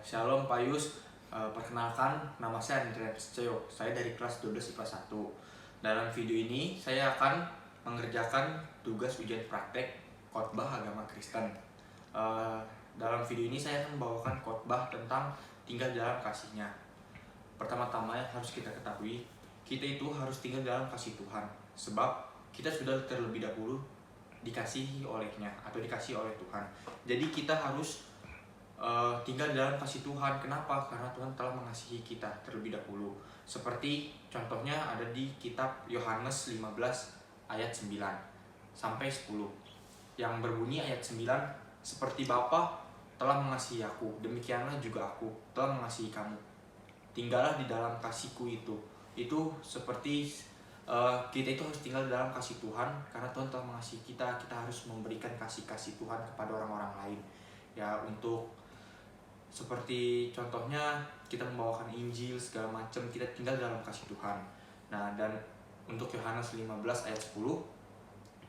Shalom Pak Yus. Perkenalkan, nama saya Andrea Ceo. Saya dari kelas 12 IPA 1. Dalam video ini saya akan mengerjakan tugas ujian praktek khotbah agama Kristen. Dalam video ini saya akan membawakan khotbah tentang tinggal dalam kasih-Nya. Pertama-tama yang harus kita ketahui, kita itu harus tinggal dalam kasih Tuhan, sebab kita sudah terlebih dahulu dikasihi olehnya atau dikasihi oleh Tuhan. Jadi kita harus tinggal dalam kasih Tuhan. Kenapa? Karena Tuhan telah mengasihi kita terlebih dahulu. Seperti contohnya ada di kitab Yohanes 15 ayat 9 sampai 10 yang berbunyi ayat 9, seperti Bapa telah mengasihi aku, demikianlah juga aku telah mengasihi kamu. Tinggallah di dalam kasihku itu. Itu seperti kita itu harus tinggal dalam kasih Tuhan, karena Tuhan telah mengasihi kita. Kita harus memberikan kasih-kasih Tuhan kepada orang-orang lain. Ya, untuk seperti contohnya kita membawakan Injil segala macam, kita tinggal dalam kasih Tuhan. Nah, dan untuk Yohanes 15 ayat 10,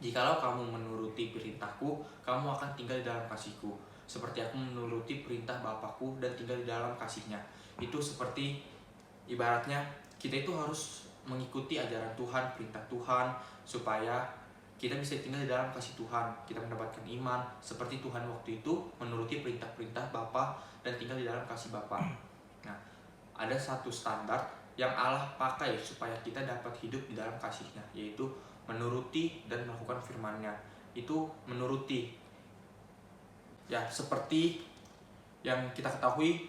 jikalau kamu menuruti perintahku, kamu akan tinggal di dalam kasihku, seperti aku menuruti perintah Bapakku dan tinggal di dalam kasih-Nya. Itu seperti ibaratnya kita itu harus mengikuti ajaran Tuhan, perintah Tuhan, supaya kita bisa tinggal di dalam kasih Tuhan. Kita mendapatkan iman seperti Tuhan waktu itu menuruti perintah-perintah Bapa dan tinggal di dalam kasih Bapa. Nah, ada satu standar yang Allah pakai supaya kita dapat hidup di dalam kasih-Nya, yaitu menuruti dan melakukan firman-Nya. Itu menuruti. Ya, seperti yang kita ketahui,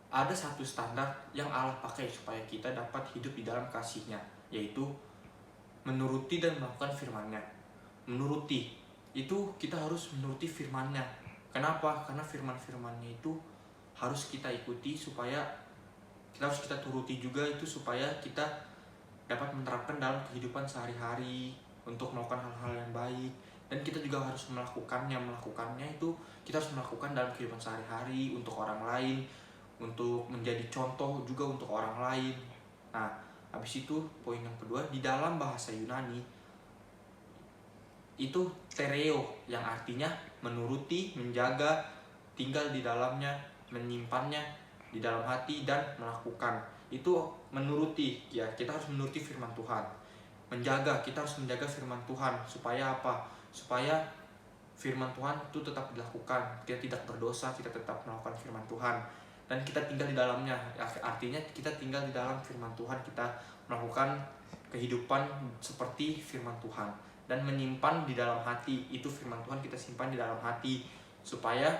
ada satu standar yang Allah pakai supaya kita dapat hidup di dalam kasih-Nya, yaitu menuruti dan melakukan firman-Nya. Menuruti itu kita harus menuruti firman-Nya. Kenapa? Karena firman-firman-Nya itu harus kita ikuti, supaya kita harus kita turuti juga, itu supaya kita dapat menerapkan dalam kehidupan sehari-hari untuk melakukan hal-hal yang baik. Dan kita juga harus melakukannya itu kita harus melakukan dalam kehidupan sehari-hari untuk orang lain, untuk menjadi contoh juga untuk orang lain. Nah, habis itu poin yang kedua, di dalam bahasa Yunani itu tereo, yang artinya menuruti, menjaga, tinggal di dalamnya, menyimpannya di dalam hati dan melakukan. Itu menuruti, ya kita harus menuruti firman Tuhan. Menjaga, kita harus menjaga firman Tuhan supaya apa? Supaya firman Tuhan itu tetap dilakukan, kita tidak berdosa, kita tetap melakukan firman Tuhan dan kita tinggal di dalamnya. Artinya kita tinggal di dalam firman Tuhan, kita melakukan kehidupan seperti firman Tuhan dan menyimpan di dalam hati. Itu firman Tuhan kita simpan di dalam hati supaya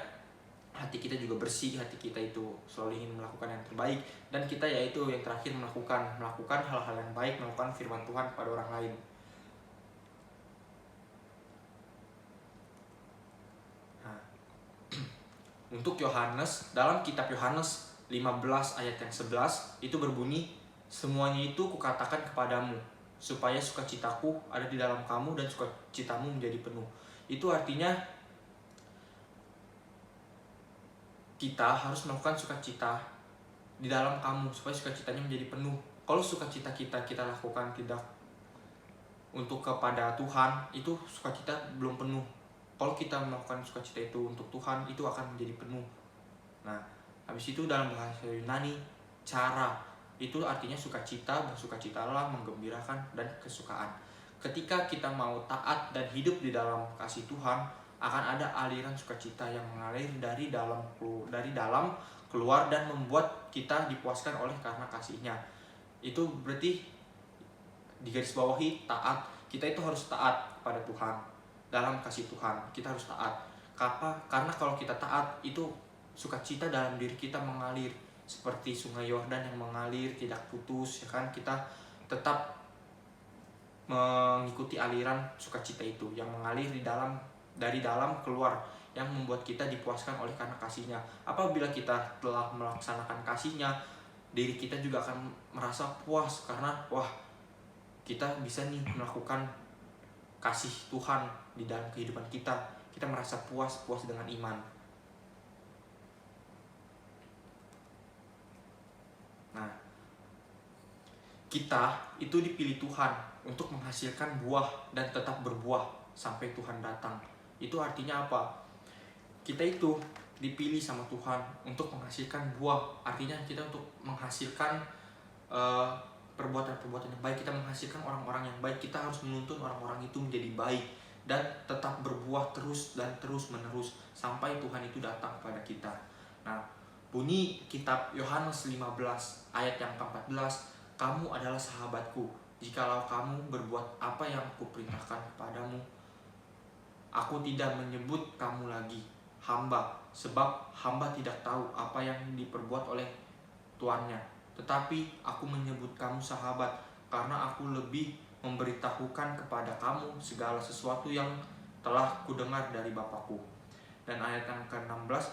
hati kita juga bersih, hati kita itu selalu ingin melakukan yang terbaik, dan kita yaitu yang terakhir melakukan hal-hal yang baik, melakukan firman Tuhan kepada orang lain. Nah, untuk Yohanes, dalam kitab Yohanes 15 ayat yang 11 itu berbunyi, semuanya itu kukatakan kepadamu, supaya sukacitaku ada di dalam kamu dan sukacitamu menjadi penuh. Itu artinya kita harus melakukan sukacita di dalam kamu supaya sukacitanya menjadi penuh. Kalau sukacita kita lakukan tidak untuk kepada Tuhan, itu sukacita belum penuh. Kalau kita melakukan sukacita itu untuk Tuhan, itu akan menjadi penuh. Nah, habis itu dalam bahasa Yunani, cara itu artinya sukacita, bersukacitalah, menggembirakan, dan kesukaan. Ketika kita mau taat dan hidup di dalam kasih Tuhan, akan ada aliran sukacita yang mengalir dari dalam keluar dan membuat kita dipuaskan oleh karena kasih-Nya. Itu berarti digarisbawahi taat. Kita itu harus taat pada Tuhan. Dalam kasih Tuhan kita harus taat. Karena kalau kita taat, itu sukacita dalam diri kita mengalir seperti sungai Yordan yang mengalir tidak putus, ya kan? Kita tetap mengikuti aliran sukacita itu yang mengalir dari dalam keluar, yang membuat kita dipuaskan oleh karena kasih-Nya. Apabila kita telah melaksanakan kasih-Nya, diri kita juga akan merasa puas, karena kita bisa nih melakukan kasih Tuhan di dalam kehidupan kita. Kita merasa puas dengan iman. Nah, kita itu dipilih Tuhan untuk menghasilkan buah dan tetap berbuah sampai Tuhan datang. Itu artinya apa? Kita itu dipilih sama Tuhan untuk menghasilkan buah. Artinya kita untuk menghasilkan perbuatan-perbuatan yang baik, kita menghasilkan orang-orang yang baik. Kita harus menuntun orang-orang itu menjadi baik dan tetap berbuah terus dan terus menerus sampai Tuhan itu datang kepada kita. Nah, bunyi kitab Yohanes 15 ayat yang ke-14, kamu adalah sahabatku jikalau kamu berbuat apa yang kuperintahkan kepadamu. Aku tidak menyebut kamu lagi hamba, sebab hamba tidak tahu apa yang diperbuat oleh tuannya. Tetapi aku menyebut kamu sahabat, karena aku lebih memberitahukan kepada kamu segala sesuatu yang telah kudengar dari Bapakku. Dan ayat yang ke-16,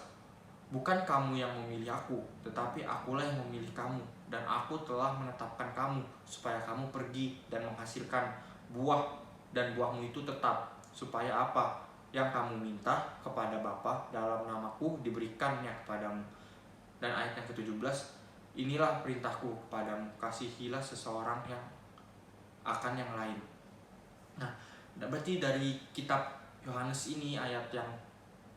bukan kamu yang memilih aku, tetapi akulah yang memilih kamu, dan aku telah menetapkan kamu, supaya kamu pergi dan menghasilkan buah, dan buahmu itu tetap, supaya apa yang kamu minta kepada Bapa dalam namaku diberikannya kepadamu. Dan ayat yang ke-17, inilah perintahku kepadamu, kasihilah seseorang yang akan yang lain. Nah, berarti dari kitab Yohanes ini ayat yang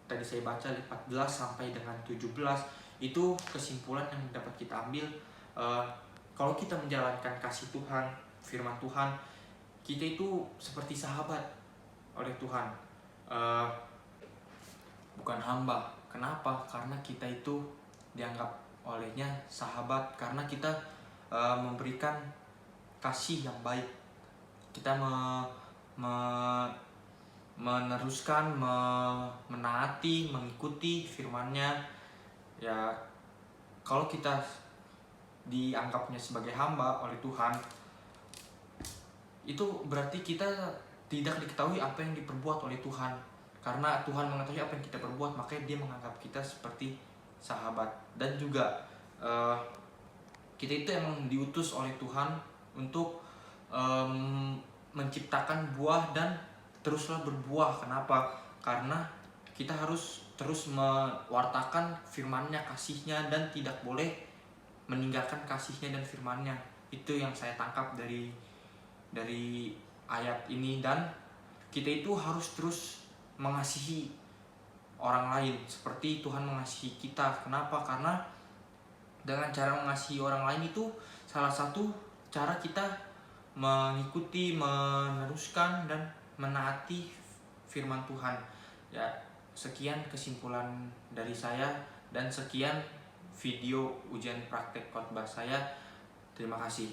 tadi saya baca 14 sampai dengan 17 itu kesimpulan yang dapat kita ambil. Kalau kita menjalankan kasih Tuhan, firman Tuhan, kita itu seperti sahabat oleh Tuhan, bukan hamba. Kenapa? Karena kita itu dianggap olehnya sahabat, karena kita memberikan kasih yang baik. Kita meneruskan, menaati, mengikuti firman-Nya. Ya, kalau kita dianggapnya sebagai hamba oleh Tuhan, itu berarti kita tidak diketahui apa yang diperbuat oleh Tuhan. Karena Tuhan mengetahui apa yang kita perbuat, makanya Dia menganggap kita seperti sahabat. Dan juga kita itu emang diutus oleh Tuhan untuk menciptakan buah dan teruslah berbuah. Kenapa? Karena kita harus terus mewartakan firman-Nya, kasih-Nya, dan tidak boleh meninggalkan kasih-Nya dan firman-Nya. Itu yang saya tangkap dari ayat ini. Dan kita itu harus terus mengasihi orang lain seperti Tuhan mengasihi kita. Kenapa? Karena dengan cara mengasihi orang lain itu salah satu cara kita mengikuti, meneruskan, dan menaati firman Tuhan. Ya, sekian kesimpulan dari saya, dan sekian video ujian praktek khotbah saya. Terima kasih.